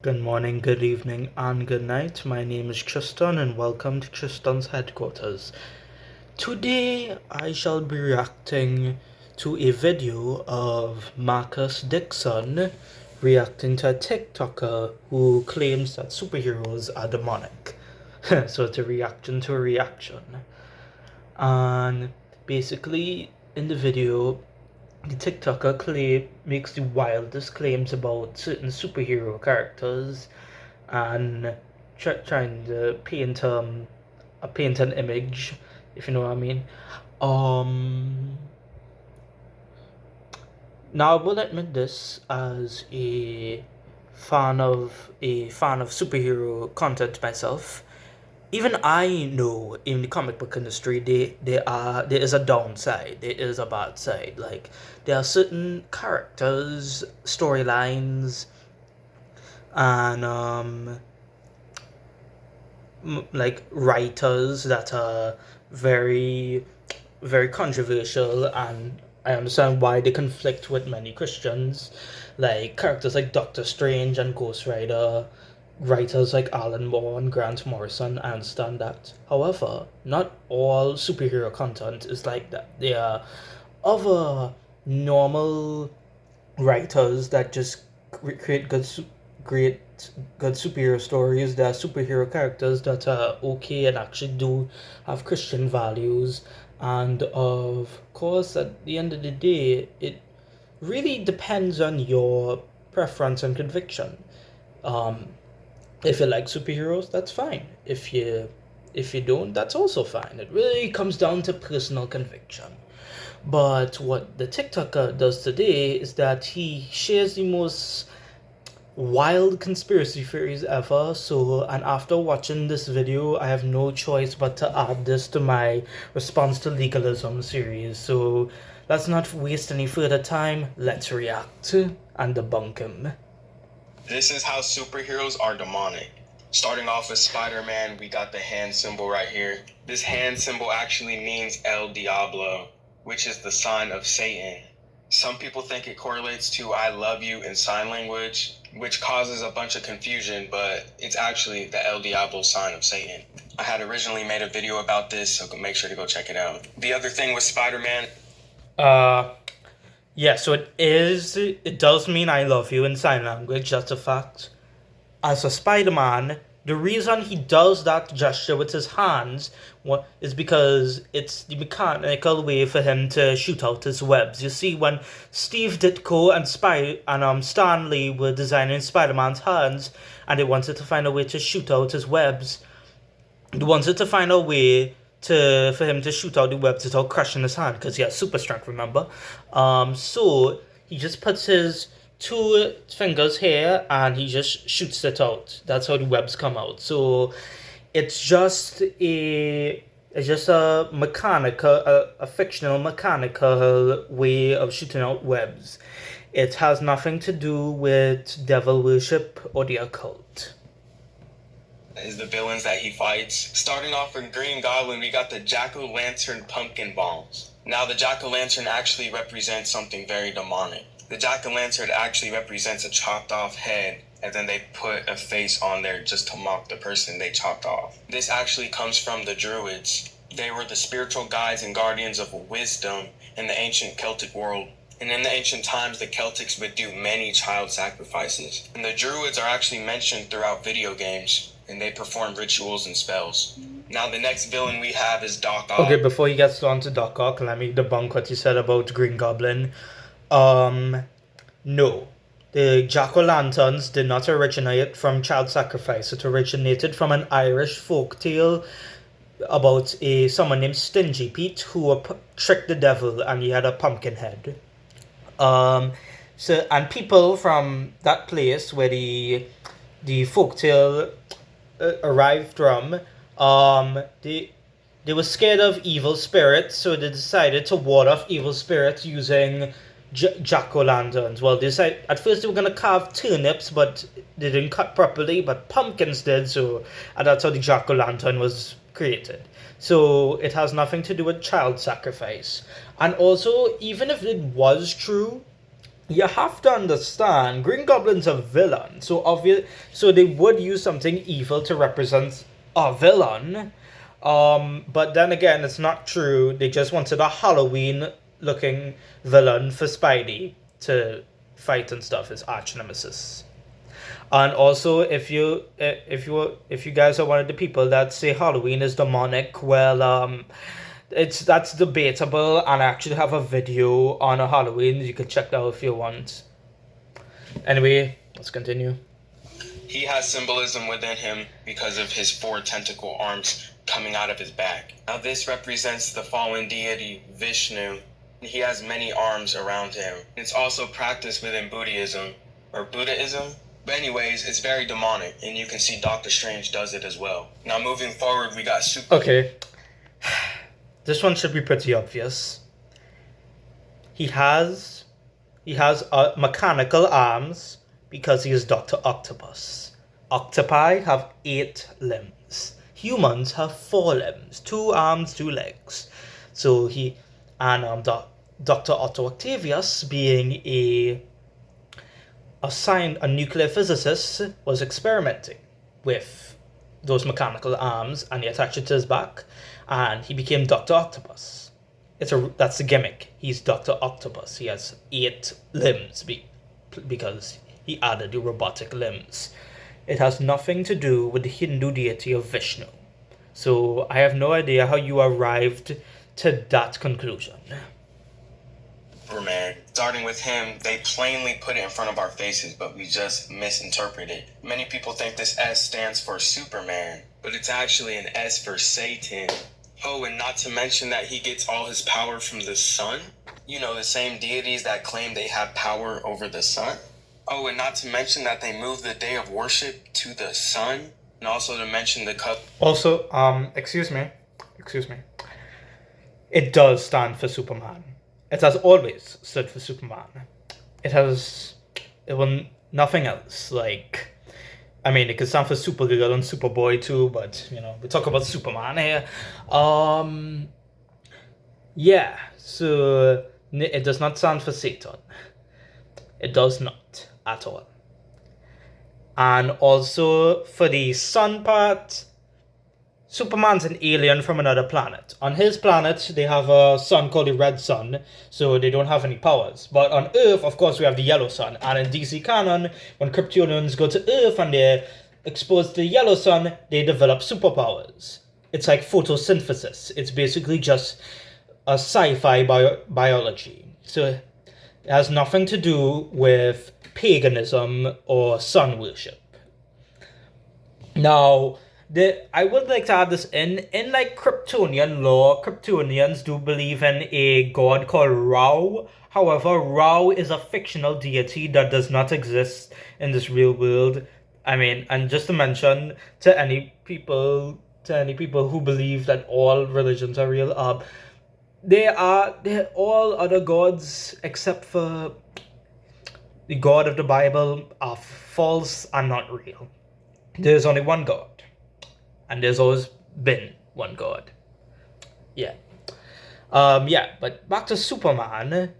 Good morning, good evening, and good night. My name is Tristan, and welcome to Tristan's headquarters. Today, I shall be reacting to a video of Marcus Dixon reacting to a Tik Toker who claims that superheroes are demonic. So it's a reaction to a reaction. And basically, in the video, the TikToker makes the wildest claims about certain superhero characters and trying to paint an image, if you know what I mean. Um, Now I will admit this as a fan of superhero content myself. Even I know in the comic book industry there is a downside, there is a bad side. Like there are certain characters, storylines, and like writers that are very very controversial, and I understand why they conflict with many Christians, like characters like Doctor Strange and Ghost Rider, writers like Alan Moore and Grant Morrison. I understand that. However, not all superhero content is like that. There are other normal writers that just create great good superhero stories. There are superhero characters that are okay and actually do have Christian values, and of course, at the end of the day, it really depends on your preference and conviction. Um, if you like superheroes, that's fine. If you don't, that's also fine. It really comes down to personal conviction. But what the TikToker does today is that he shares the most wild conspiracy theories ever. So, and after watching this video, I have no choice but to add this to my response to legalism series. So, let's not waste any further time. Let's react and debunk him. This is how superheroes are demonic. Starting off with Spider-Man, we got the hand symbol right here. This hand symbol actually means El Diablo, which is the sign of Satan. Some people think it correlates to I love you in sign language, which causes a bunch of confusion, but it's actually the El Diablo sign of Satan. I had originally made a video about this, so make sure to go check it out. The other thing with Spider-Man, Yeah, so it does mean I love you in sign language, that's a fact. As a Spider-Man, the reason he does that gesture with his hands is because it's the mechanical way for him to shoot out his webs. You see, when Steve Ditko and Stan Lee were designing Spider-Man's hands, and they wanted to find a way to shoot out his webs, they wanted to find a way for him to shoot out the webs without crushing his hand, because he has super strength, remember? So he just puts his two fingers here and he just shoots it out. That's how the webs come out. So it's just a mechanical, a fictional mechanical way of shooting out webs. It has nothing to do with devil worship or the occult. Is the villains that he fights. Starting off with Green Goblin, we got the Jack-o'-lantern pumpkin bombs. Now the Jack-o'-lantern actually represents something very demonic. The Jack-o'-lantern actually represents a chopped off head, and then they put a face on there just to mock the person they chopped off. This actually comes from the Druids. They were the spiritual guides and guardians of wisdom in the ancient Celtic world. And in the ancient times, the Celtics would do many child sacrifices. And the Druids are actually mentioned throughout video games, and they perform rituals and spells. Now the next villain we have is Doc Ock. Okay, before he gets on to Doc Ock, let me debunk what you said about Green Goblin. No. The jack-o'-lanterns did not originate from child sacrifice. It originated from an Irish folktale about someone named Stingy Pete who tricked the devil, and he had a pumpkin head. And people from that place where the folktale arrived from, they were scared of evil spirits, so they decided to ward off evil spirits using jack-o'-lanterns. Well, at first they were gonna carve turnips, but they didn't cut properly. But pumpkins did, and that's how the jack-o'-lantern was created. So it has nothing to do with child sacrifice. And also, even if it was true, you have to understand, Green Goblin's a villain, so they would use something evil to represent a villain. But then again, it's not true. They just wanted a Halloween-looking villain for Spidey to fight and stuff, his arch nemesis. And also, if you guys are one of the people that say Halloween is demonic, well, that's debatable, and I actually have a video on a Halloween. You can check that out if you want. Anyway, let's continue. He has symbolism within him because of his 4 tentacle arms coming out of his back. Now this represents the fallen deity Vishnu. He has many arms around him. It's also practiced within Buddhism. But anyways, it's very demonic, and you can see Doctor Strange does it as well. Now moving forward, we got Okay. This one should be pretty obvious. He has mechanical arms because he is Dr. Octopus. Octopi have 8 limbs. Humans have 4 limbs, 2 arms, 2 legs. So Dr. Otto Octavius, being a nuclear physicist, was experimenting with those mechanical arms, and he attached it to his back, and he became Dr. Octopus. That's the gimmick. He's Dr. Octopus. He has 8 limbs because he added the robotic limbs. It has nothing to do with the Hindu deity of Vishnu. So I have no idea how you arrived to that conclusion. Superman. Starting with him, they plainly put it in front of our faces, but we just misinterpret it. Many people think this S stands for Superman, but it's actually an S for Satan. Oh, and not to mention that he gets all his power from the sun. You know, the same deities that claim they have power over the sun. Oh, and not to mention that they move the day of worship to the sun. And also to mention the cup. Also, excuse me. It does stand for Superman. It has always stood for Superman. It will nothing else. Like, I mean, it could stand for Supergirl and Superboy too, but you know, we talk about Superman here. Yeah. So it does not stand for Satan. It does not at all. And also for the sun part, Superman's an alien from another planet. On his planet, they have a sun called the Red Sun, so they don't have any powers. But on Earth, of course, we have the Yellow Sun. And in DC canon, when Kryptonians go to Earth and they're exposed to the Yellow Sun, they develop superpowers. It's like photosynthesis. It's basically just a sci-fi biology. So it has nothing to do with paganism or sun worship. Now, I would like to add this in like Kryptonian lore, Kryptonians do believe in a god called Ra. However, Ra is a fictional deity that does not exist in this real world. I mean, and just to mention to any people who believe that all religions are real, they're all other gods except for the God of the Bible are false and not real. There's only one God. And there's always been one God. Yeah. But back to Superman.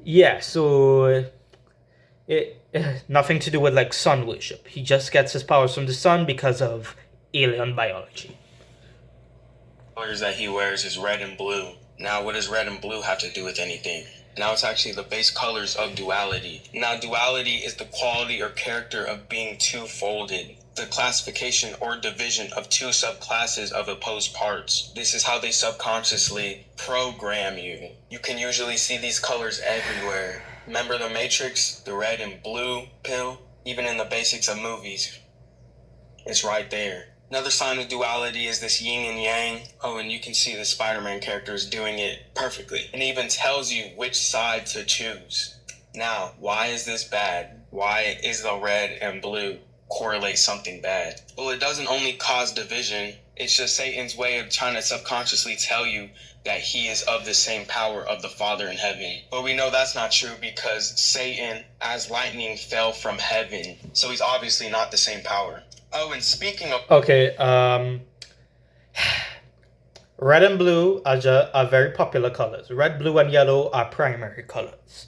Yeah, so nothing to do with like sun worship. He just gets his powers from the sun because of alien biology. Colors that he wears is red and blue. Now, what does red and blue have to do with anything? Now, it's actually the base colors of duality. Now, duality is the quality or character of being two-folded. The classification or division of 2 subclasses of opposed parts. This is how they subconsciously program you. You can usually see these colors everywhere. Remember the Matrix, the red and blue pill? Even in the basics of movies, it's right there. Another sign of duality is this yin and yang. Oh, and you can see the Spider-Man characters doing it perfectly. It even tells you which side to choose. Now, why is this bad? Why is the red and blue correlate something bad? Well, it doesn't only cause division. It's just Satan's way of trying to subconsciously tell you that he is of the same power of the Father in heaven. But we know that's not true because Satan, as lightning, fell from heaven. So he's obviously not the same power. Oh, and speaking of... Okay, red and blue are very popular colors. Red, blue, and yellow are primary colors.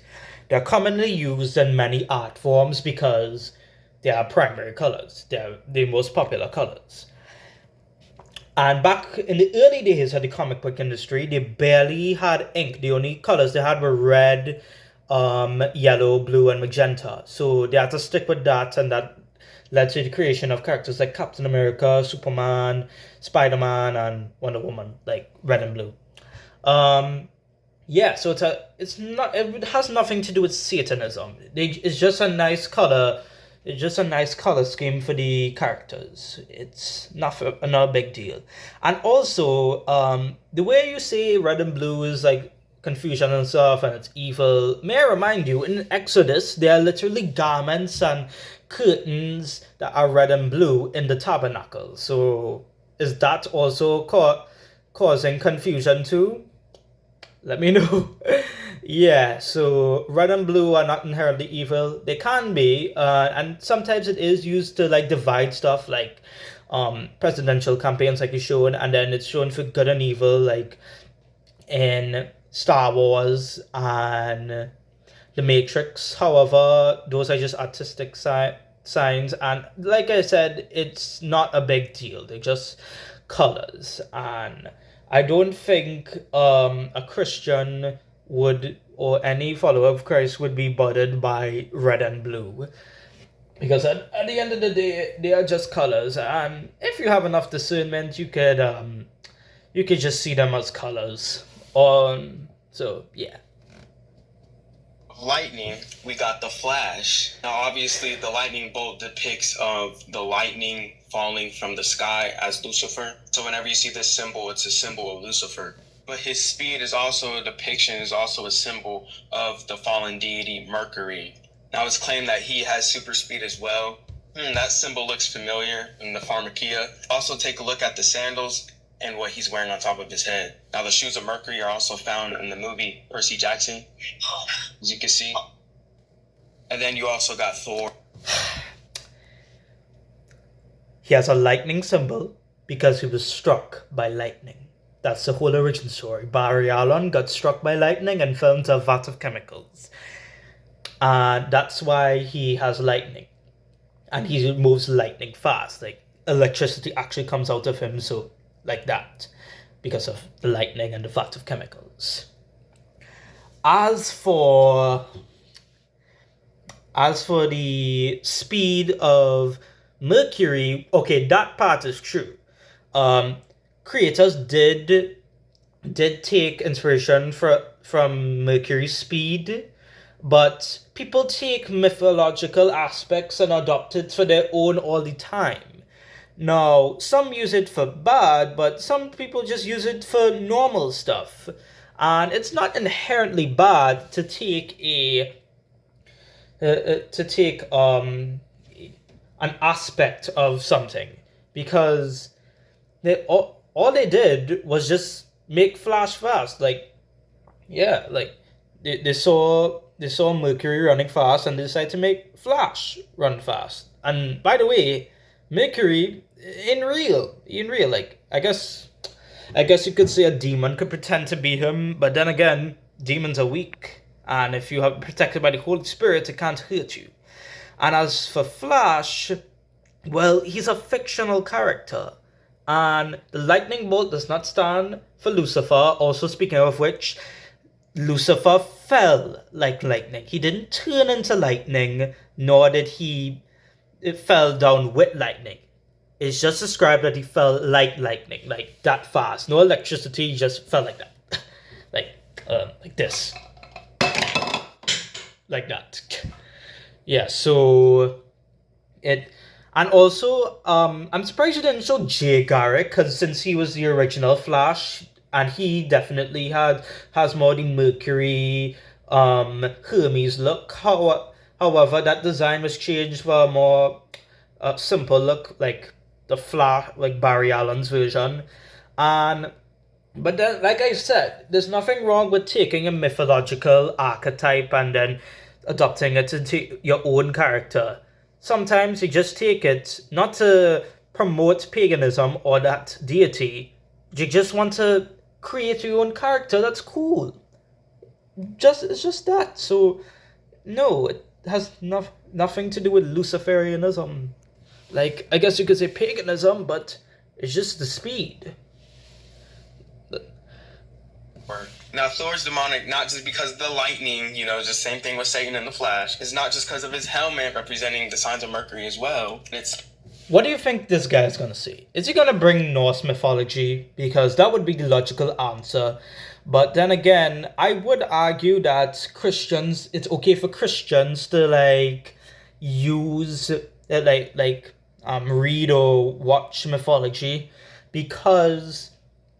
they're commonly used in many art forms because they are primary colors. They're the most popular colors. And back in the early days of the comic book industry, they barely had ink. The only colors they had were red, yellow, blue, and magenta. So they had to stick with that, and that led to the creation of characters like Captain America, Superman, Spider-Man, and Wonder Woman, like red and blue. Yeah, so it has nothing to do with Satanism. It's just a nice color. It's just a nice color scheme for the characters. It's not a big deal. And also, the way you say red and blue is like confusion and stuff, and it's evil. May I remind you, in Exodus, there are literally garments and curtains that are red and blue in the tabernacle. So, is that also causing confusion too? Let me know. Yeah, so red and blue are not inherently evil. They can be, and sometimes it is used to like divide stuff, like presidential campaigns, like you showed, and then it's shown for good and evil, like in Star Wars and The Matrix. However, those are just artistic signs, and like I said, it's not a big deal. They're just colors, and I don't think a Christian would, or any follower of Christ would be bothered by red and blue, because at the end of the day, they are just colors, and if you have enough discernment, you could just see them as colors. So yeah. Lightning, we got the Flash. Now, obviously, the lightning bolt depicts of the lightning falling from the sky as Lucifer. So whenever you see this symbol, it's a symbol of Lucifer. But his speed is also a depiction, is also a symbol of the fallen deity Mercury. Now, it's claimed that he has super speed as well. That symbol looks familiar in the Pharmakia. Also, take a look at the sandals and what he's wearing on top of his head. Now, the shoes of Mercury are also found in the movie Percy Jackson, as you can see. And then you also got Thor. He has a lightning symbol because he was struck by lightning. That's the whole origin story. Barry Allen got struck by lightning and fell into a vat of chemicals. And that's why he has lightning. And he moves lightning fast. Like, electricity actually comes out of him, so like that, because of the lightning and the vat of chemicals. As for the speed of Mercury, okay, that part is true. Creators did take inspiration from Mercury's speed, but people take mythological aspects and adopt it for their own all the time. Now, some use it for bad, but some people just use it for normal stuff. And it's not inherently bad to take an aspect of something, because all they did was just make Flash fast. Like, yeah, like they saw Mercury running fast and they decided to make Flash run fast. And by the way, Mercury in real, like, I guess you could say a demon could pretend to be him, but then again, demons are weak, and if you are protected by the Holy Spirit, it can't hurt you. And as for Flash, well, he's a fictional character, and the lightning bolt does not stand for Lucifer. Also, speaking of which, Lucifer fell like lightning. He didn't turn into lightning, nor did it fell down with lightning. It's just described that he fell like lightning, like that fast. No electricity, just fell like that. like this. Like that. Yeah, so and also, I'm surprised you didn't show Jay Garrick, because since he was the original Flash, and he definitely has more the Mercury, Hermes look. However, that design was changed for a more simple look, like the Flash, like Barry Allen's version. But then, like I said, there's nothing wrong with taking a mythological archetype and then adopting it into your own character. Sometimes you just take it not to promote paganism or that deity. You just want to create your own character. That's cool. It's just that. So No, it has nothing to do with Luciferianism. Like, I guess you could say paganism, but it's just the speed. Now, Thor's demonic not just because of the lightning, just same thing with Satan in the Flash. It's not just because of his helmet representing the signs of Mercury as well. What do you think this guy is going to say? Is he going to bring Norse mythology? Because that would be the logical answer. But then again, I would argue that Christians, it's okay for Christians to use read or watch mythology, because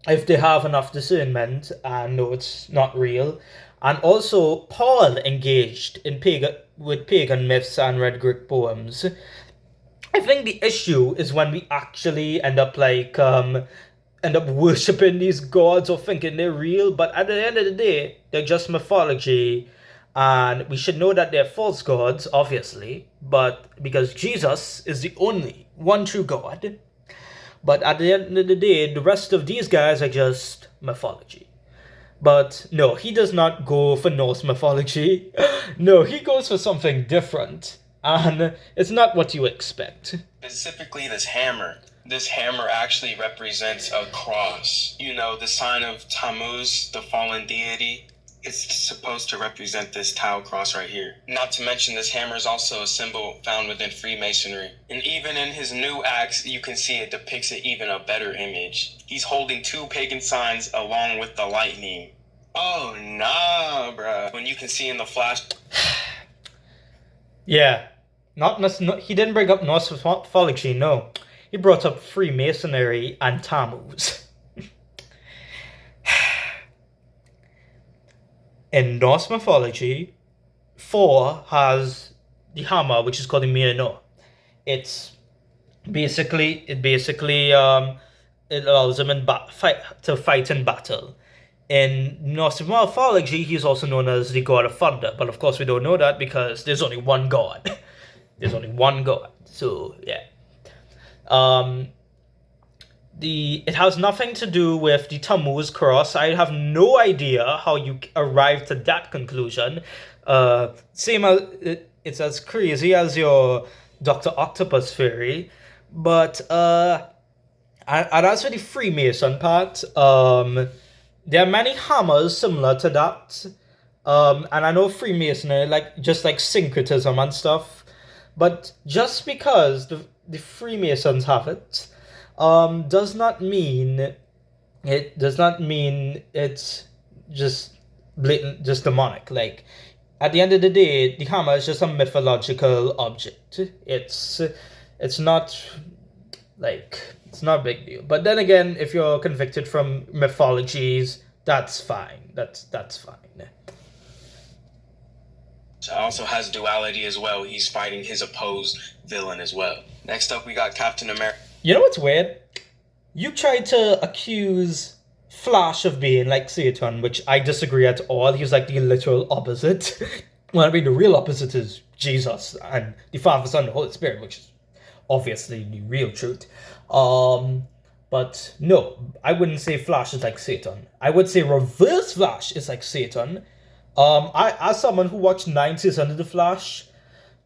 if they have enough discernment and know it's not real. And also, Paul engaged in pagan myths and read Greek poems. I think the issue is when we actually end up worshipping these gods or thinking they're real, but at the end of the day, they're just mythology, and we should know that they're false gods, obviously, but because Jesus is the only one true God. But at the end of the day, the rest of these guys are just mythology. But no, he does not go for Norse mythology. No, he goes for something different. And it's not what you expect. Specifically, this hammer. This hammer actually represents a cross. The sign of Tammuz, the fallen deity. It's supposed to represent this Tau cross right here. Not to mention, this hammer is also a symbol found within Freemasonry. And even in his new axe, you can see it depicts it even a better image. He's holding two pagan signs along with the lightning. Oh, nah, bruh. When you can see in the Flash... Yeah. He didn't bring up Norse mythology, no. He brought up Freemasonry and Tammuz. In Norse mythology, Thor has the hammer, which is called the Mjolnir. It allows him to fight in battle. In Norse mythology, he's also known as the god of thunder, but of course we don't know that because there's only one god. There's only one god. So yeah. It has nothing to do with the Tammuz cross. I have no idea how you arrived to that conclusion. It's as crazy as your Dr. Octopus theory. But and as for the Freemason part, there are many hammers similar to that. And I know Freemasonry, just like syncretism and stuff. But just because the Freemasons have it, does not mean it's just blatant, just demonic. Like, at the end of the day, the hammer is just a mythological object. It's not it's not a big deal. But then again, if you're convicted from mythologies, that's fine. That's fine. Also has duality as well. He's fighting his opposed villain as well. Next up, we got Captain America. You know what's weird? You tried to accuse Flash of being like Satan, which I disagree at all. He's like the literal opposite. Well, I mean, the real opposite is Jesus and the Father, Son, and the Holy Spirit, which is obviously the real truth. But no, I wouldn't say Flash is like Satan. I would say Reverse Flash is like Satan. As someone who watched 9 seasons of The Flash,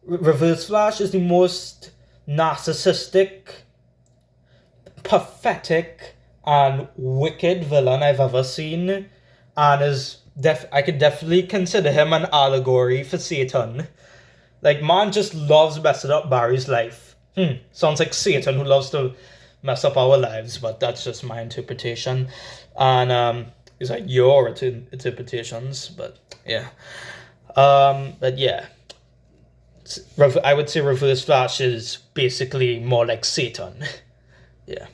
Reverse Flash is the most narcissistic, pathetic, and wicked villain I've ever seen, and I could definitely consider him an allegory for Satan. Like, man just loves messing up Barry's life. Sounds like Satan who loves to mess up our lives, but that's just my interpretation. And it's like your interpretations, but yeah. But yeah. I would say Reverse Flash is basically more like Satan. Yeah.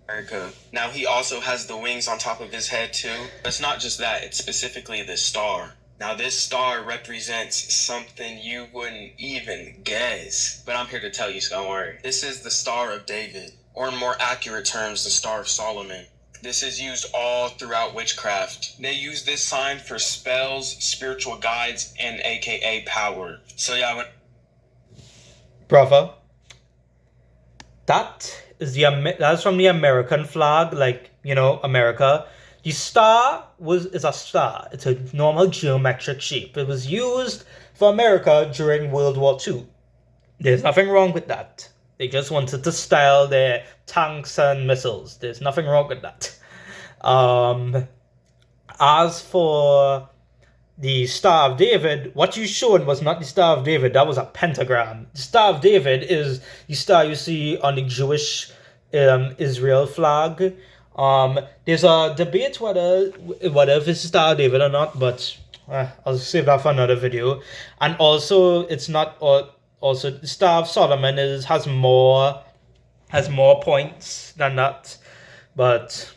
America. Now he also has the wings on top of his head too. But it's not just that, it's specifically the star. Now this star represents something you wouldn't even guess. But I'm here to tell you, so don't worry. This is the Star of David, or in more accurate terms, the Star of Solomon. This is used all throughout witchcraft. They use this sign for spells, spiritual guides, and aka power. So yeah, Brother, that's from the American flag, America. The star is a star. It's a normal geometric shape. It was used for America during World War II. There's nothing wrong with that. They just wanted to style their tanks and missiles. There's nothing wrong with that. As for the Star of David, what you showed was not the Star of David. That was a pentagram. The Star of David is the star you see on the Jewish Israel flag. There's a debate whether if it's Star of David or not, but I'll save that for another video. And also, it's not. Also, the Star of Solomon has more points than that, but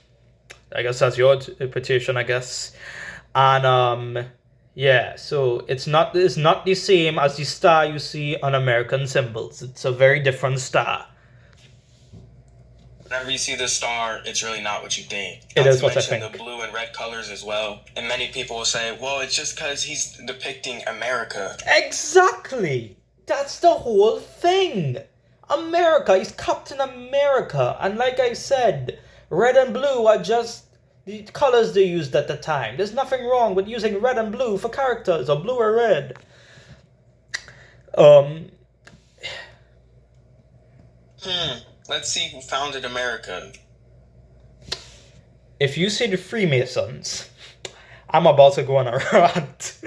I guess that's your interpretation, I guess. And yeah, so it's not the same as the star you see on American symbols. It's a very different star. Whenever you see the star, it's really not what you think. It is what I think. The blue and red colors as well. And many people will say, well, it's just because he's depicting America. Exactly! That's the whole thing! America, he's Captain America. And like I said, red and blue are just the colors they used at the time. There's nothing wrong with using red and blue for characters, or blue or red. Let's see who founded America. If you say the Freemasons, I'm about to go on a rant.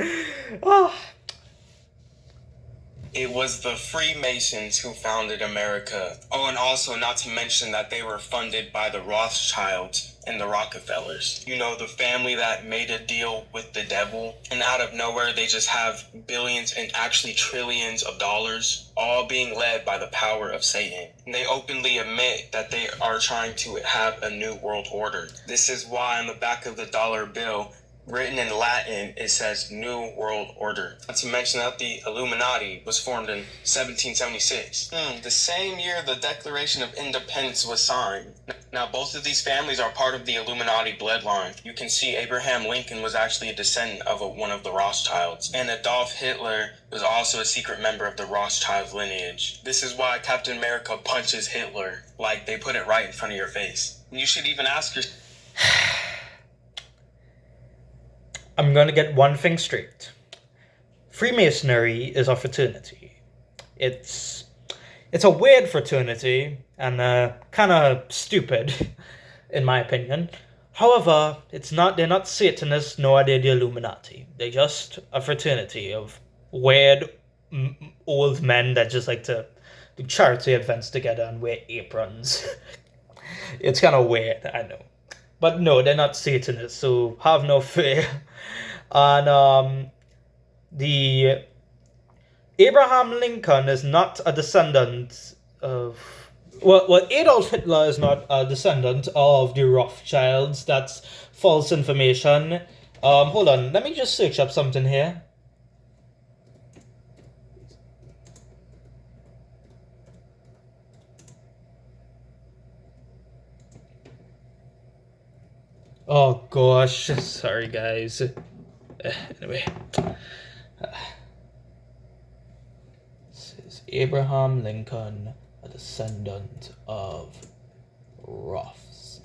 It was the Freemasons who founded America. Oh, and also not to mention that they were funded by the Rothschilds and the Rockefellers. You know, the family that made a deal with the devil, and out of nowhere they just have billions and actually trillions of dollars, all being led by the power of Satan. And they openly admit that they are trying to have a new world order. This is why on the back of the dollar bill, written in Latin, it says New World Order. Not to mention that the Illuminati was formed in 1776. The same year the Declaration of Independence was signed. Now, both of these families are part of the Illuminati bloodline. You can see Abraham Lincoln was actually a descendant of one of the Rothschilds. And Adolf Hitler was also a secret member of the Rothschild lineage. This is why Captain America punches Hitler. Like, they put it right in front of your face. And you should even ask yourself... I'm going to get one thing straight. Freemasonry is a fraternity. It's a weird fraternity and kind of stupid, in my opinion. However, they're not Satanists, nor are they the Illuminati. They're just a fraternity of weird old men that just like to do charity events together and wear aprons. It's kind of weird, I know. But no, they're not Satanists, so have no fear. And the Abraham Lincoln is not a descendant of... Well, Adolf Hitler is not a descendant of the Rothschilds. That's false information. Hold on, let me just search up something here. Oh gosh, sorry guys. Anyway. This is Abraham Lincoln, a descendant of Rothschilds.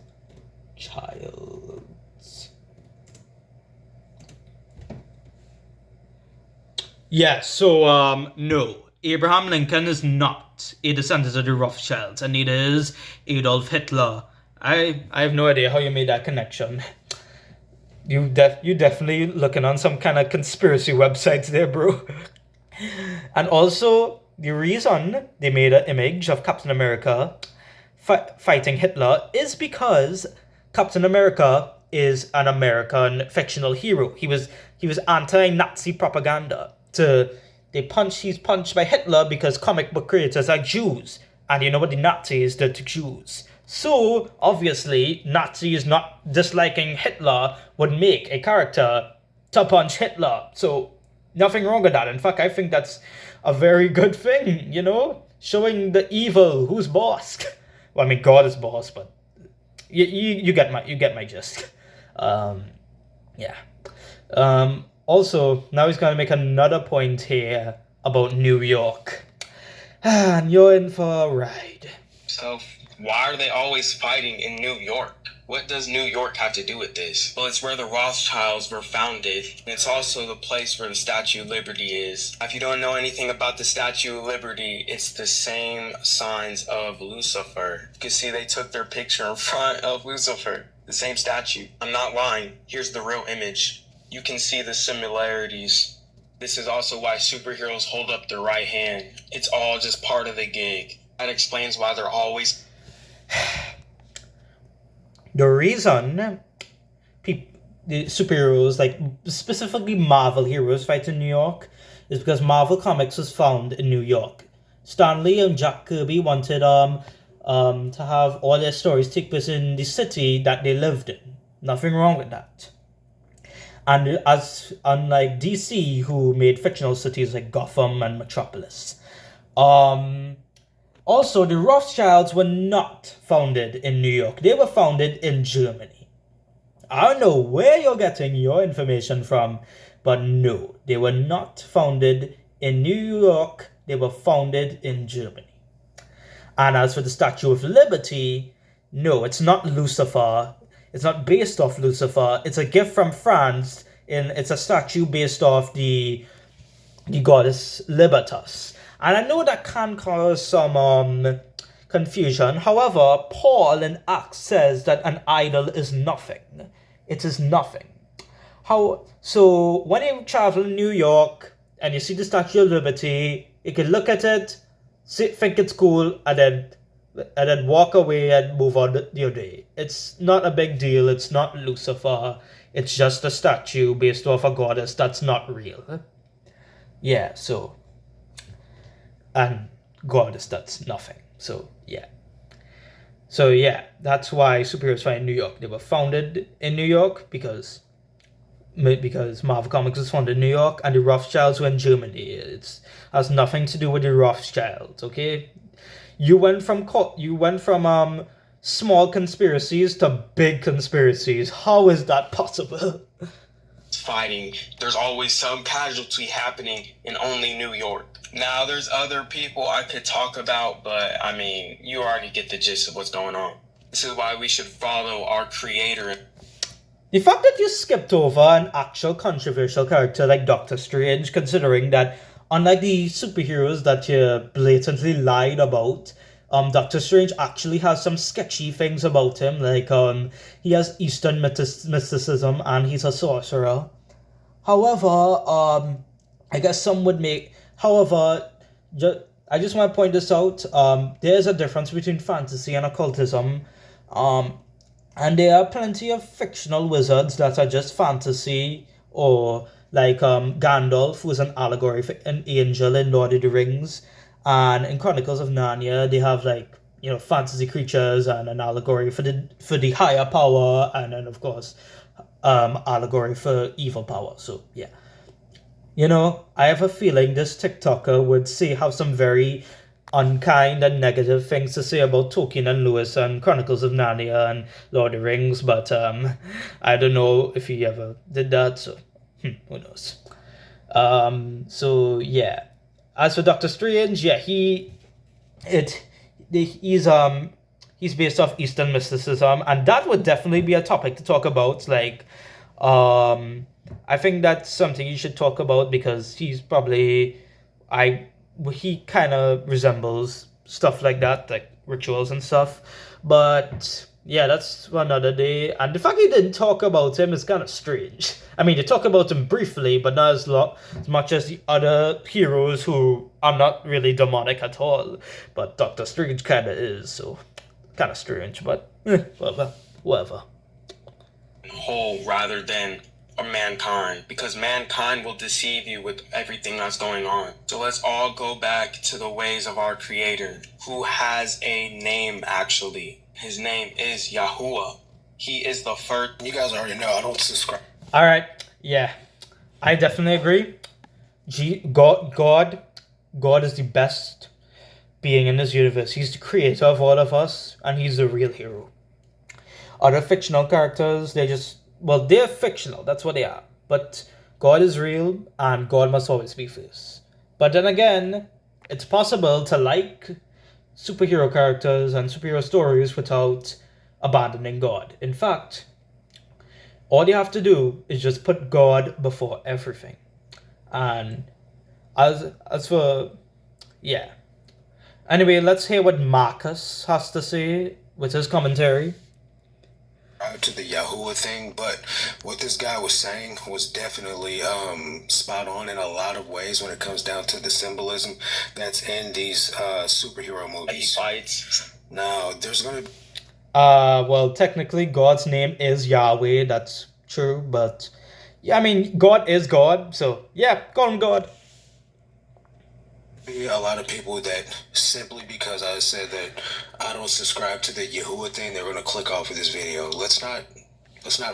Yeah, so no. Abraham Lincoln is not a descendant of the Rothschilds, and neither is Adolf Hitler. I have no idea how you made that connection. You definitely looking on some kind of conspiracy websites there, bro. And also, the reason they made an image of Captain America fighting Hitler is because Captain America is an American fictional hero. He was anti-Nazi propaganda. He's punched by Hitler because comic book creators are Jews, and you know what the Nazis did to Jews. So, obviously, Nazis not disliking Hitler would make a character to punch Hitler. So, nothing wrong with that. In fact, I think that's a very good thing, you know? Showing the evil, who's boss. Well, I mean, God is boss, but you get my gist. Yeah. Also, now he's going to make another point here about New York. And you're in for a ride. So... why are they always fighting in New York? What does New York have to do with this? Well, it's where the Rothschilds were founded. It's also the place where the Statue of Liberty is. If you don't know anything about the Statue of Liberty, it's the same signs of Lucifer. You can see they took their picture in front of Lucifer. The same statue. I'm not lying. Here's the real image. You can see the similarities. This is also why superheroes hold up their right hand. It's all just part of the gig. That explains why they're always... The reason the superheroes, like specifically Marvel heroes, fight in New York is because Marvel Comics was found in New York. Stan Lee and Jack Kirby wanted to have all their stories take place in the city that they lived in. Nothing wrong with that. And unlike DC, who made fictional cities like Gotham and Metropolis. Also, the Rothschilds were not founded in New York. They were founded in Germany. I don't know where you're getting your information from, but no, they were not founded in New York. They were founded in Germany. And as for the Statue of Liberty, no, it's not Lucifer. It's not based off Lucifer. It's a gift from France. It's a statue based off the goddess Libertas. And I know that can cause some confusion. However, Paul in Acts says that an idol is nothing. It is nothing. So when you travel in New York and you see the Statue of Liberty, you can look at it, think it's cool, and then walk away and move on your day. It's not a big deal. It's not Lucifer. It's just a statue based off a goddess that's not real. Yeah, so... And goddess, that's nothing. So, yeah. So, yeah, that's why superheroes fight in New York. They were founded in New York because Marvel Comics was founded in New York, and the Rothschilds were in Germany. It has nothing to do with the Rothschilds, okay? You went from small conspiracies to big conspiracies. How is that possible? Fighting. There's always some casualty happening in only New York. Now, there's other people I could talk about, but I mean, you already get the gist of what's going on. This is why we should follow our creator. The fact that you skipped over an actual controversial character like Doctor Strange, considering that unlike the superheroes that you blatantly lied about, Doctor Strange actually has some sketchy things about him, like he has Eastern mysticism and he's a sorcerer. However, I guess some would make... However, I just want to point this out. There's a difference between fantasy and occultism. And there are plenty of fictional wizards that are just fantasy, or like Gandalf, who is an allegory for an angel in Lord of the Rings. And in Chronicles of Narnia, they have fantasy creatures and an allegory for the higher power, and then of course allegory for evil power. So yeah. I have a feeling this Tik Toker would have some very unkind and negative things to say about Tolkien and Lewis and Chronicles of Narnia and Lord of the Rings, but I don't know if he ever did that, so who knows. So yeah. As for Doctor Strange, yeah, he's based off Eastern mysticism, and that would definitely be a topic to talk about. Like, I think that's something you should talk about because he's probably he kind of resembles stuff like that, like rituals and stuff. But yeah, that's for another day. And the fact he didn't talk about him is kind of strange. I mean, they talk about him briefly, but not as much as the other heroes who are not really demonic at all. But Doctor Strange kind of is, so kind of strange. But whatever. Whole rather than a mankind, because mankind will deceive you with everything that's going on. So let's all go back to the ways of our creator, who has a name actually. His name is Yahuwah. He is the first. You guys already know I don't subscribe. Alright, yeah. I definitely agree. God is the best being in this universe. He's the creator of all of us, and he's the real hero. Other fictional characters, they're fictional, that's what they are. But God is real, and God must always be first. But then again, it's possible to like superhero characters and superhero stories without abandoning God. In fact, all you have to do is just put God before everything. And as for yeah. Anyway, let's hear what Marcus has to say with his commentary. To the Yahuwah thing, but what this guy was saying was definitely spot on in a lot of ways when it comes down to the symbolism that's in these superhero movies. He fights. Now, there's gonna well, technically, God's name is Yahweh. That's true, but yeah, I mean, God is God, so yeah, call him God. be a lot of people that simply because I said that I don't subscribe to the Yahuwah thing, they're gonna click off of this video. Let's not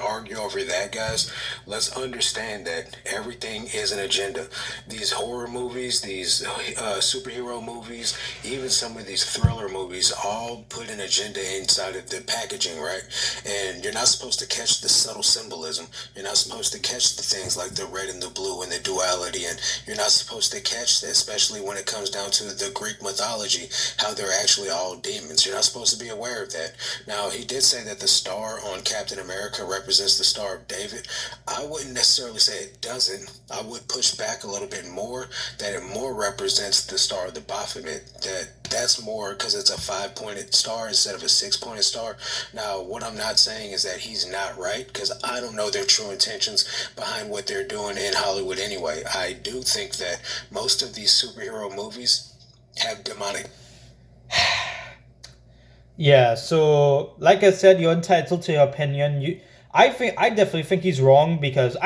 argue over that, guys. Let's understand that everything is an agenda. These horror movies, these superhero movies, even some of these thriller movies all put an agenda inside of the packaging, right? And you're not supposed to catch the subtle symbolism. You're not supposed to catch the things like the red and the blue and the duality. And you're not supposed to catch that, especially when it comes down to the Greek mythology, how they're actually all demons. You're not supposed to be aware of that. Now, he did say that the star on Captain America represents the Star of David. I wouldn't necessarily say it doesn't. I would push back a little bit more that it more represents the Star of the Baphomet. That's more because it's a 5-pointed star instead of a 6-pointed star. Now, what I'm not saying is that he's not right, because I don't know their true intentions behind what they're doing in Hollywood anyway. I do think that most of these superhero movies have demonic. Yeah, so like I said, you're entitled to your opinion. I definitely think he's wrong because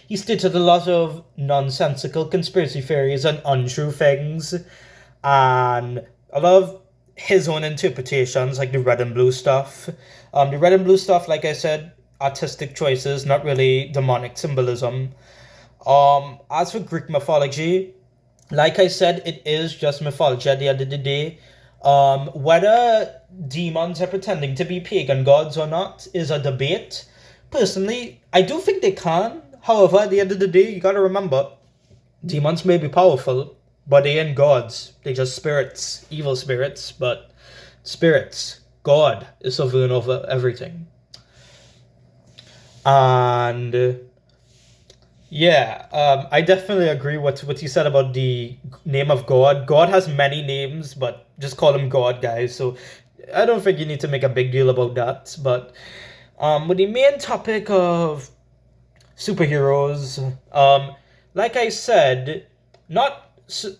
he stated a lot of nonsensical conspiracy theories and untrue things, and a lot of his own interpretations, like the red and blue stuff. The red and blue stuff, like I said, artistic choices, not really demonic symbolism. As for Greek mythology, like I said, it is just mythology at the end of the day. Whether demons are pretending to be pagan gods or not is a debate. Personally, I do think they can. However, at the end of the day, you gotta remember, demons may be powerful, but they ain't gods. They're just spirits, evil spirits, but spirits. God is sovereign over everything. And yeah, I definitely agree with what you said about the name of God. God has many names, but just call him God, guys. So I don't think you need to make a big deal about that. But with the main topic of superheroes, like I said, not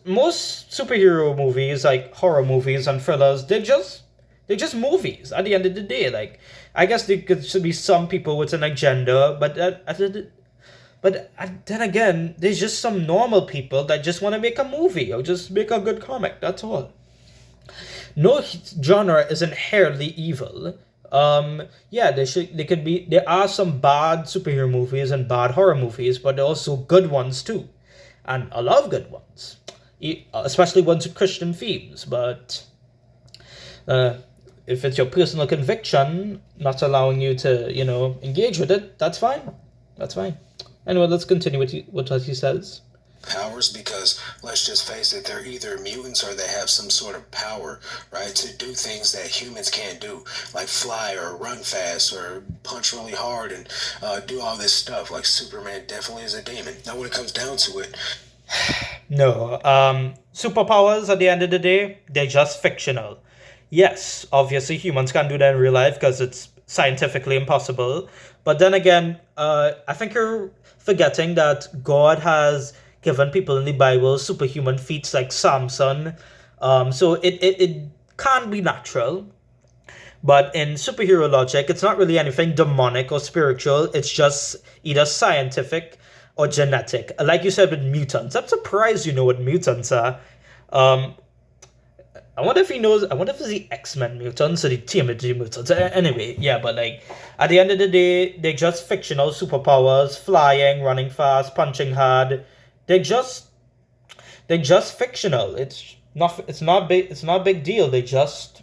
most superhero movies, like horror movies and thrillers, they're just movies at the end of the day. Like, I guess there should be some people with an agenda, but then again, there's just some normal people that just want to make a movie or just make a good comic. That's all. No genre is inherently evil. Yeah, there are some bad superhero movies and bad horror movies, but there are also good ones too, and a lot of good ones, especially ones with Christian themes. But if it's your personal conviction not allowing you to, engage with it, that's fine. That's fine. Anyway, let's continue with what he says. Powers, because let's just face it, they're either mutants or they have some sort of power, right, to do things that humans can't do, like fly or run fast or punch really hard and do all this stuff. Like Superman definitely is a demon. Now, when it comes down to it, no, superpowers at the end of the day, they're just fictional. Yes, obviously humans can't do that in real life because it's scientifically impossible. But then again, I think you're forgetting that God has given people in the Bible superhuman feats like Samson. So it can be natural. But in superhero logic, it's not really anything demonic or spiritual. It's just either scientific or genetic. Like you said with mutants. I'm surprised you know what mutants are. I wonder if he knows. I wonder if it's the X-Men mutants or the TMNT mutants. Anyway, yeah, but like at the end of the day, they're just fictional superpowers: flying, running fast, punching hard. They're just fictional. It's not big. It's not a big deal. They're just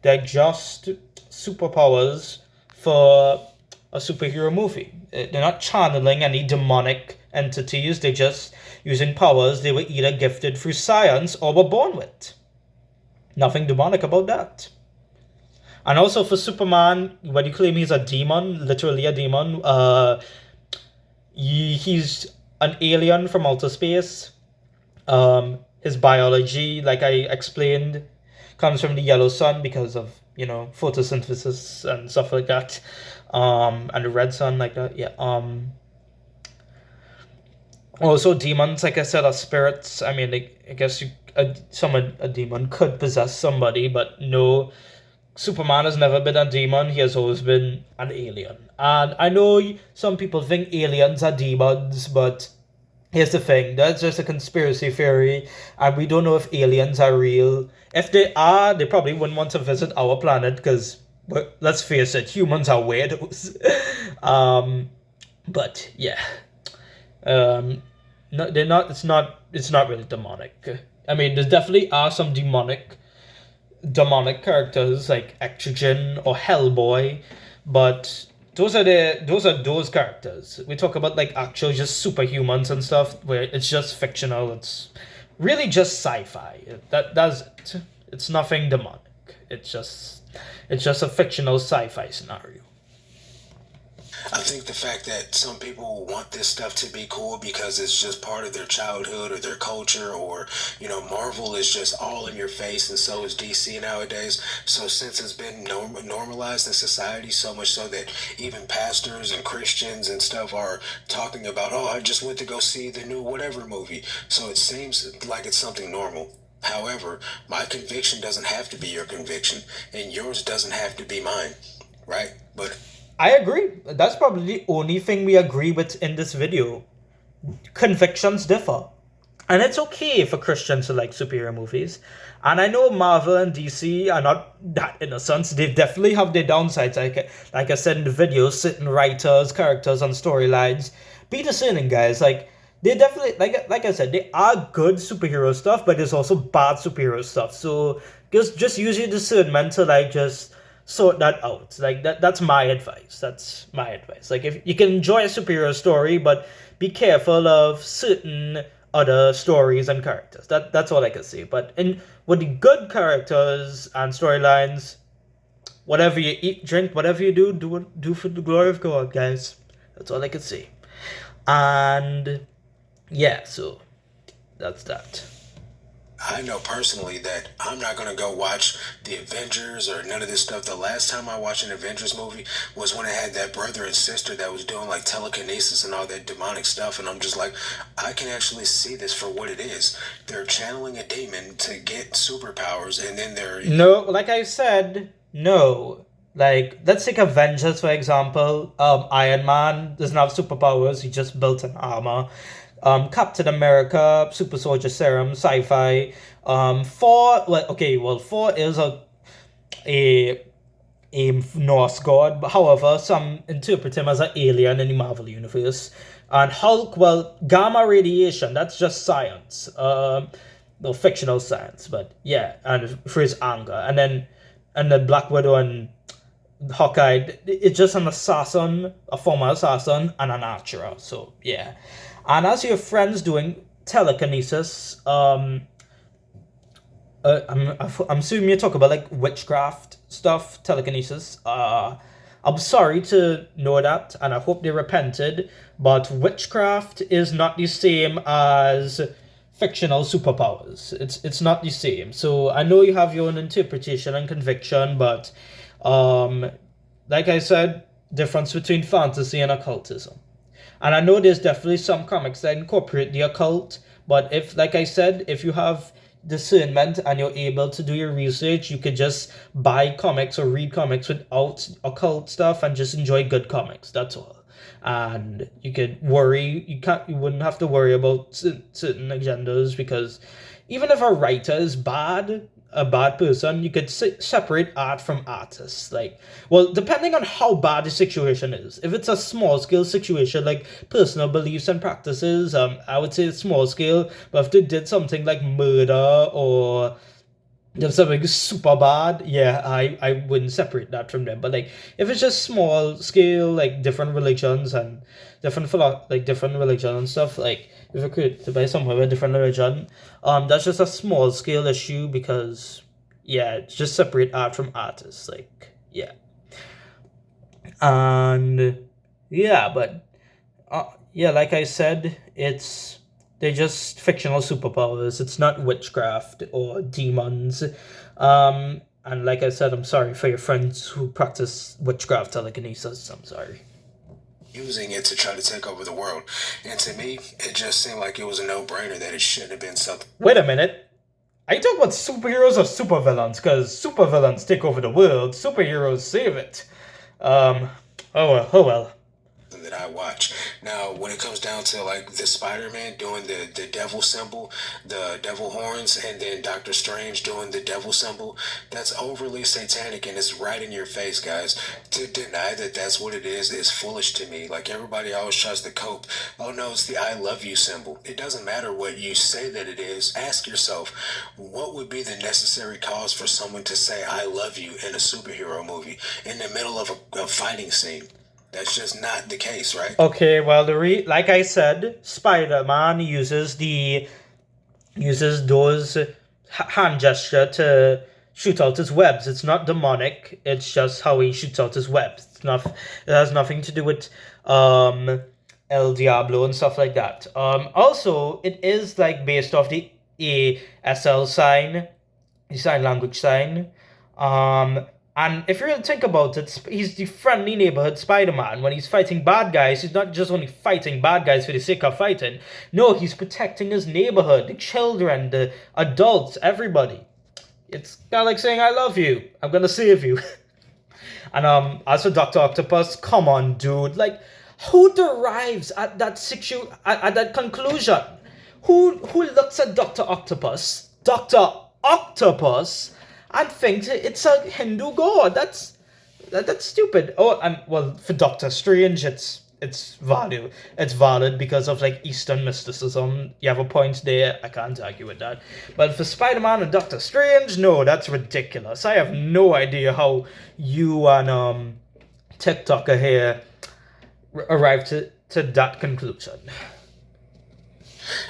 superpowers for a superhero movie. They're not channeling any demonic entities. They're just using powers they were either gifted through science or were born with. Nothing demonic about that. And also for Superman, when you claim he's a demon, literally a demon, he's an alien from outer space. His biology, like I explained, comes from the yellow sun because of photosynthesis and stuff like that, and the red sun like that. Yeah. Also, demons, like I said, are spirits. I mean, I guess a demon could possess somebody, but no, Superman has never been a demon. He has always been an alien. And I know some people think aliens are demons, but here's the thing. That's just a conspiracy theory, and we don't know if aliens are real. If they are, they probably wouldn't want to visit our planet because, let's face it, humans are weirdos. But yeah. No, they're not. It's not really demonic. I mean, there definitely are some demonic characters like Exogen or Hellboy, but those are those characters. We talk about like actual just superhumans and stuff where it's just fictional. It's really just sci-fi. That's it. It's nothing demonic. It's just a fictional sci-fi scenario. I think the fact that some people want this stuff to be cool because it's just part of their childhood or their culture, or, Marvel is just all in your face, and so is DC nowadays. So since it's been normalized in society, so much so that even pastors and Christians and stuff are talking about, oh, I just went to go see the new whatever movie. So it seems like it's something normal. However, my conviction doesn't have to be your conviction, and yours doesn't have to be mine, right? But I agree. That's probably the only thing we agree with in this video. Convictions differ. And it's okay for Christians to like superhero movies. And I know Marvel and DC are not that innocent. They definitely have their downsides. Like I said in the video, certain writers, characters, and storylines. Be discerning, guys. Like, they definitely, like I said, they are good superhero stuff, but there's also bad superhero stuff. So just use your discernment to like just sort that out. Like that's my advice. Like, if you can enjoy a superhero story, but be careful of certain other stories and characters. That's all I can say. But with the good characters and storylines, whatever you eat, drink, whatever you do for the glory of God, guys. That's all I can say. And yeah, so that's that. I know personally that I'm not going to go watch the Avengers or none of this stuff. The last time I watched an Avengers movie was when it had that brother and sister that was doing like telekinesis and all that demonic stuff. And I'm just like, I can actually see this for what it is. They're channeling a demon to get superpowers, and then they're... No, like I said, no. Like, let's take Avengers, for example. Iron Man doesn't have superpowers. He just built an armor. Captain America, Super Soldier Serum, sci-fi. Thor, Thor is a Norse god, but however, some interpret him as an alien in the Marvel universe. And Hulk, gamma radiation, that's just science. Fictional science, but yeah, and for his anger. And then Black Widow and Hawkeye, it's just an assassin, a former assassin, and an archer. So yeah. And as your friends doing telekinesis, I'm assuming you talk about like witchcraft stuff, telekinesis. I'm sorry to know that, and I hope they repented. But witchcraft is not the same as fictional superpowers. It's not the same. So I know you have your own interpretation and conviction, but like I said, difference between fantasy and occultism. And I know there's definitely some comics that incorporate the occult, but like I said, if you have discernment and you're able to do your research, you could just buy comics or read comics without occult stuff and just enjoy good comics. That's all. And you wouldn't have to worry about certain agendas, because even if a writer is a bad person, you could separate art from artists. Depending on how bad the situation is. If it's a small scale situation like personal beliefs and practices, I would say it's small scale. But if they did something like murder or something super bad, yeah, I wouldn't separate that from them. But if it's just small scale, like different religions and different religion and stuff, if you're created by someone with a different religion, that's just a small scale issue, because Yeah, just separate art from artists. Like, yeah. And yeah, but yeah, like I said, they're just fictional superpowers. It's not witchcraft or demons. And like I said, I'm sorry for your friends who practice witchcraft telekinesis. I'm sorry. Using it to try to take over the world. And to me, it just seemed like it was a no-brainer that it shouldn't have been something. Wait a minute. Are you talking about superheroes or supervillains? Because supervillains take over the world, superheroes save it. Oh well, oh well. That I watch. Now, when it comes down to like the Spider-Man doing the devil symbol, the devil horns, and then Doctor Strange doing the devil symbol, that's overly satanic and it's right in your face, guys. To deny that that's what it is foolish to me. Like everybody always tries to cope. Oh no, it's the I love you symbol. It doesn't matter what you say that it is. Ask yourself, what would be the necessary cause for someone to say I love you in a superhero movie in the middle of a fighting scene? That's just not the case, right? Okay, well, like I said, Spider-Man uses those hand gesture to shoot out his webs. It's not demonic. It's just how he shoots out his webs. It has nothing to do with El Diablo and stuff like that. Also, it is like based off the ASL sign, the sign language sign. And if you really think about it, he's the friendly neighborhood Spider-Man. When he's fighting bad guys, he's not just only fighting bad guys for the sake of fighting. No, he's protecting his neighborhood, the children, the adults, everybody. It's kind of like saying, I love you. I'm going to save you. And as for Dr. Octopus, come on, dude. Like, who derives at that conclusion? Who looks at Dr. Octopus, and thinks it's a Hindu god? That's stupid. Oh, and well, for Doctor Strange, it's valid because of like Eastern mysticism. You have a point there. I can't argue with that. But for Spider-Man and Doctor Strange, no, that's ridiculous. I have no idea how you and Tik Toker here arrived to that conclusion.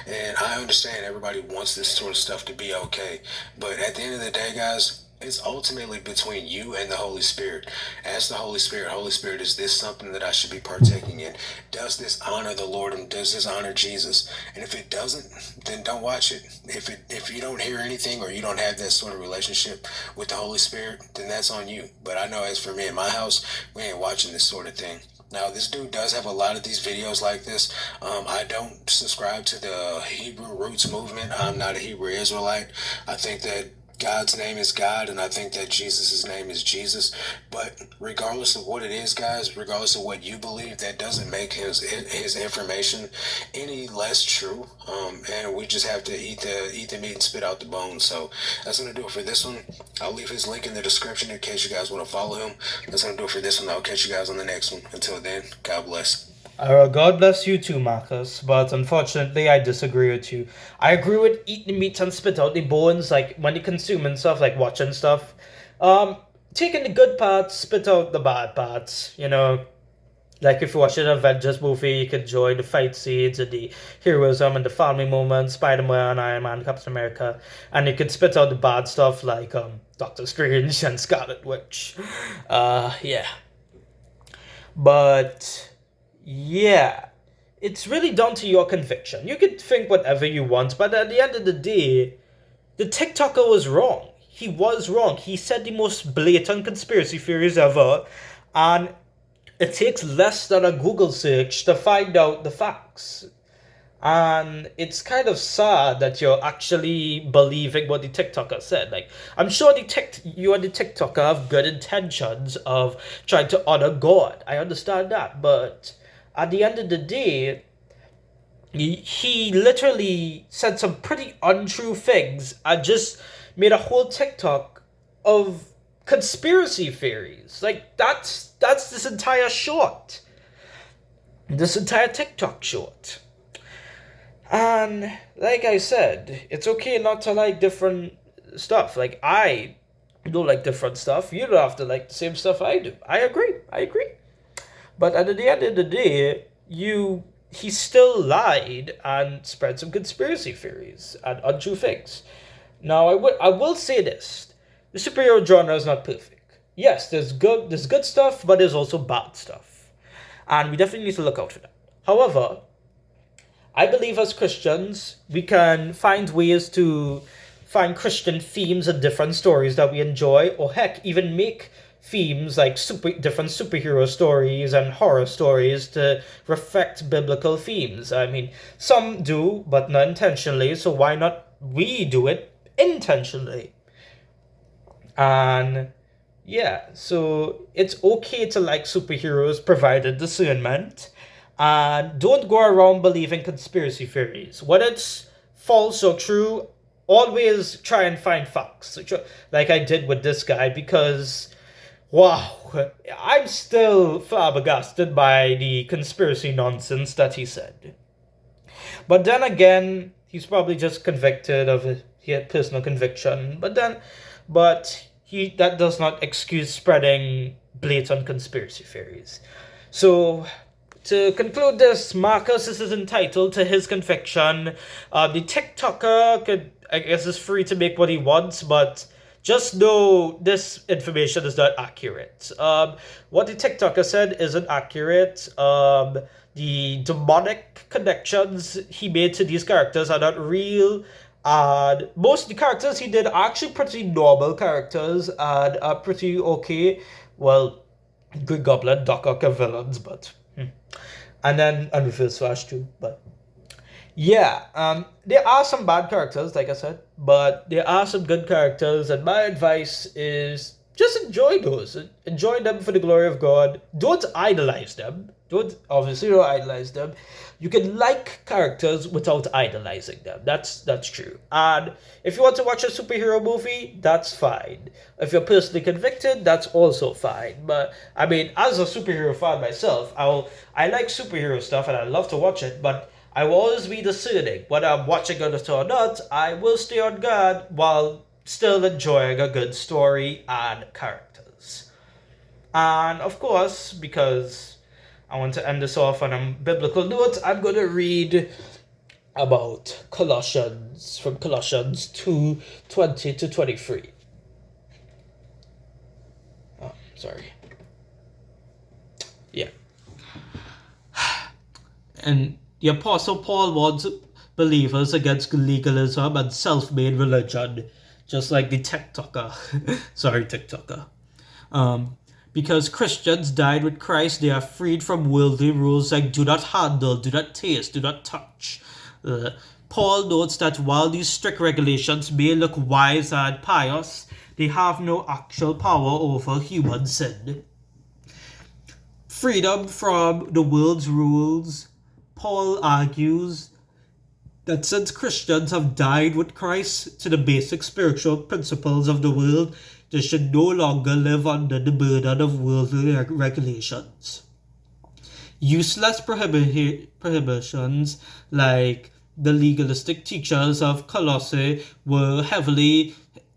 And I understand everybody wants this sort of stuff to be okay, but at the end of the day, guys, it's ultimately between you and the Holy Spirit. Ask the Holy Spirit, is this something that I should be partaking in? Does this honor the Lord and does this honor Jesus? And if it doesn't, then don't watch it. If you don't hear anything or you don't have that sort of relationship with the Holy Spirit, then that's on you. But I know as for me in my house, we ain't watching this sort of thing. Now, this dude does have a lot of these videos like this. I don't subscribe to the Hebrew roots movement. I'm not a Hebrew Israelite. I think that God's name is God, and I think that Jesus' name is Jesus. But regardless of what it is, guys, regardless of what you believe, that doesn't make his information any less true. And we just have to eat the meat and spit out the bones. So that's going to do it for this one. I'll leave his link in the description in case you guys want to follow him. That's going to do it for this one. I'll catch you guys on the next one. Until then, God bless. God bless you too, Marcus, but unfortunately I disagree with you. I agree with eat the meat and spit out the bones, like when you consume and stuff, like watching stuff. Taking the good parts, spit out the bad parts, you know. Like if you're watching an Avengers movie, you can enjoy the fight scenes and the heroism and the family moments, Spider-Man, Iron Man, Captain America, and you can spit out the bad stuff like Doctor Strange and Scarlet Witch. Yeah. But yeah, it's really down to your conviction. You can think whatever you want, but at the end of the day, the Tik Toker was wrong. He was wrong. He said the most blatant conspiracy theories ever, and it takes less than a Google search to find out the facts. And it's kind of sad that you're actually believing what the Tik Toker said. Like, I'm sure you and the Tik Toker have good intentions of trying to honor God. I understand that, but at the end of the day, he literally said some pretty untrue things and just made a whole TikTok of conspiracy theories. Like, that's this entire short. This entire TikTok short. And like I said, it's okay not to like different stuff. Like, I don't like different stuff. You don't have to like the same stuff I do. I agree. But at the end of the day, he still lied and spread some conspiracy theories and untrue things. Now, I will say this. the superhero genre is not perfect. Yes, there's good stuff, but there's also bad stuff, and we definitely need to look out for that. However, I believe as Christians, we can find ways to find Christian themes and different stories that we enjoy, or heck, even make themes like different superhero stories and horror stories to reflect biblical themes. I mean, some do, but not intentionally, so why not we do it intentionally? And yeah, so it's okay to like superheroes provided discernment. And don't go around believing conspiracy theories. Whether it's false or true, always try and find facts. Like I did with this guy, because, wow, I'm still flabbergasted by the conspiracy nonsense that he said. But then again, he's probably just convicted of he had personal conviction. But that does not excuse spreading blatant conspiracy theories. So to conclude this, Marcus is entitled to his conviction. The Tik Toker I guess, is free to make what he wants, but just know this information is not accurate. What the Tik Toker said isn't accurate. The demonic connections he made to these characters are not real. And most of the characters he did are actually pretty normal characters and are pretty okay. Well, Green Goblin, Doc Ock are villains, but and Reverse Flash too. But yeah, there are some bad characters, like I said, but there are some good characters, and my advice is just enjoy those. Enjoy them for the glory of God. Don't idolize them. Don't idolize them. You can like characters without idolizing them. That's true. And if you want to watch a superhero movie, that's fine. If you're personally convicted, that's also fine. But I mean, as a superhero fan myself, I like superhero stuff and I love to watch it, but I will always be discerning. Whether I'm watching it or not, I will stay on guard while still enjoying a good story and characters. And of course, because I want to end this off on a biblical note, I'm going to read about Colossians, from Colossians 2:20 to 23. Oh, sorry. Yeah. And the Apostle Paul warns believers against legalism and self-made religion, just like the Tik Toker. Sorry, Tik Toker. Because Christians died with Christ, they are freed from worldly rules like do not handle, do not taste, do not touch. Paul notes that while these strict regulations may look wise and pious, they have no actual power over human sin. Freedom from the world's rules. Paul argues that since Christians have died with Christ to the basic spiritual principles of the world, they should no longer live under the burden of worldly regulations. Useless prohibitions like the legalistic teachers of Colossae were heavily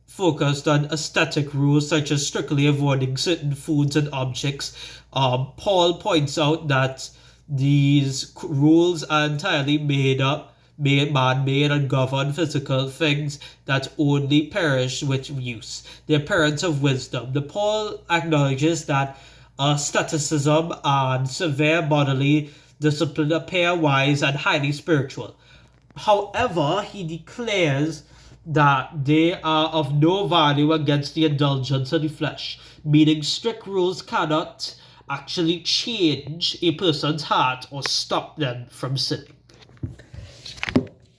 focused on aesthetic rules such as strictly avoiding certain foods and objects. Paul points out that these rules are entirely man-made and govern physical things that only perish with use. They're parents of wisdom. The Paul acknowledges that asceticism and severe bodily discipline appear wise and highly spiritual. However, he declares that they are of no value against the indulgence of the flesh, meaning strict rules cannot actually change a person's heart or stop them from sinning.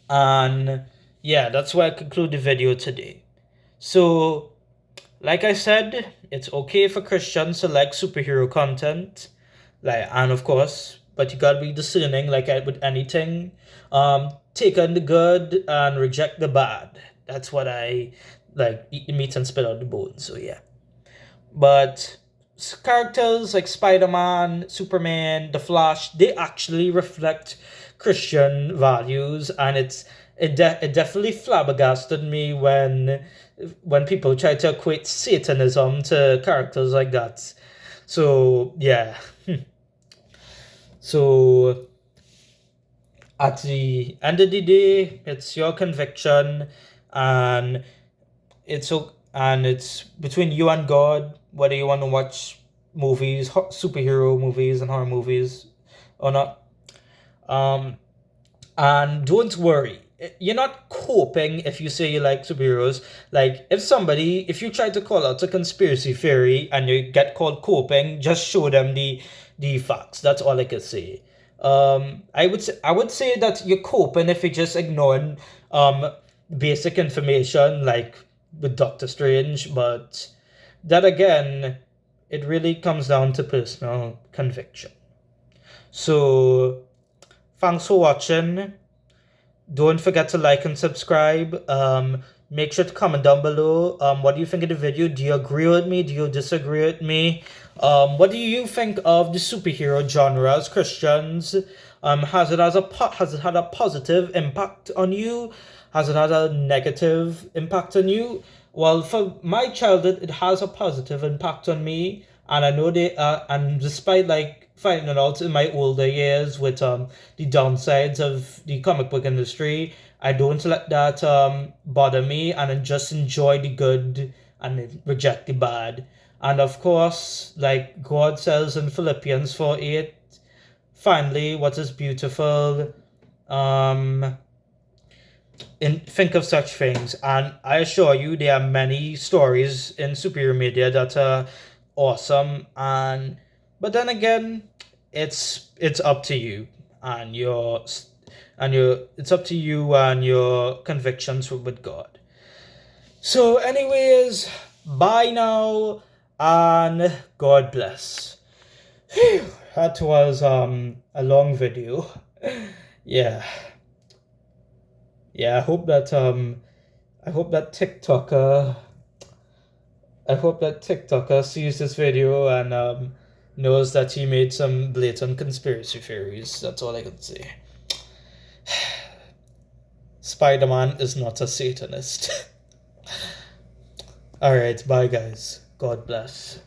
And yeah, that's where I conclude the video today. So, like I said, it's okay for Christians to like superhero content, and of course, but you gotta be discerning, like with anything. Take on the good and reject the bad. That's what I like. Eat the meat and spit out the bones. So yeah, but characters like Spider-Man, Superman, The Flash, they actually reflect Christian values, and it definitely flabbergasted me when people try to equate Satanism to characters like that. So yeah. So at the end of the day, it's your conviction, and and it's between you and God whether you want to watch movies, superhero movies and horror movies or not. Um, and don't worry, you're not coping if you say you like superheroes. Like, if you try to call out a conspiracy theory and you get called coping, just show them the facts. That's all I could say. I would say that you're coping if you're just ignoring basic information like with Doctor Strange, but that again, it really comes down to personal conviction. So thanks for watching. Don't forget to like and subscribe. Make sure to comment down below. What do you think of the video? Do you agree with me? Do you disagree with me? What do you think of the superhero genre as Christians? Has it had a positive impact on you? Has it had a negative impact on you? Well, for my childhood, it has a positive impact on me, and I know and despite like finding out in my older years with the downsides of the comic book industry, I don't let that bother me, and I just enjoy the good and reject the bad. And of course, like God says in Philippians 4:8, finally, what is beautiful, think of such things. And I assure you, there are many stories in superhero media that are awesome. But then again, it's up to you and it's up to you and your convictions with God. So, anyways, bye now and God bless. Phew, that was a long video. Yeah. Yeah, I hope that TikToker sees this video and knows that he made some blatant conspiracy theories. That's all I can say. Spider-Man is not a Satanist. Alright, bye guys. God bless.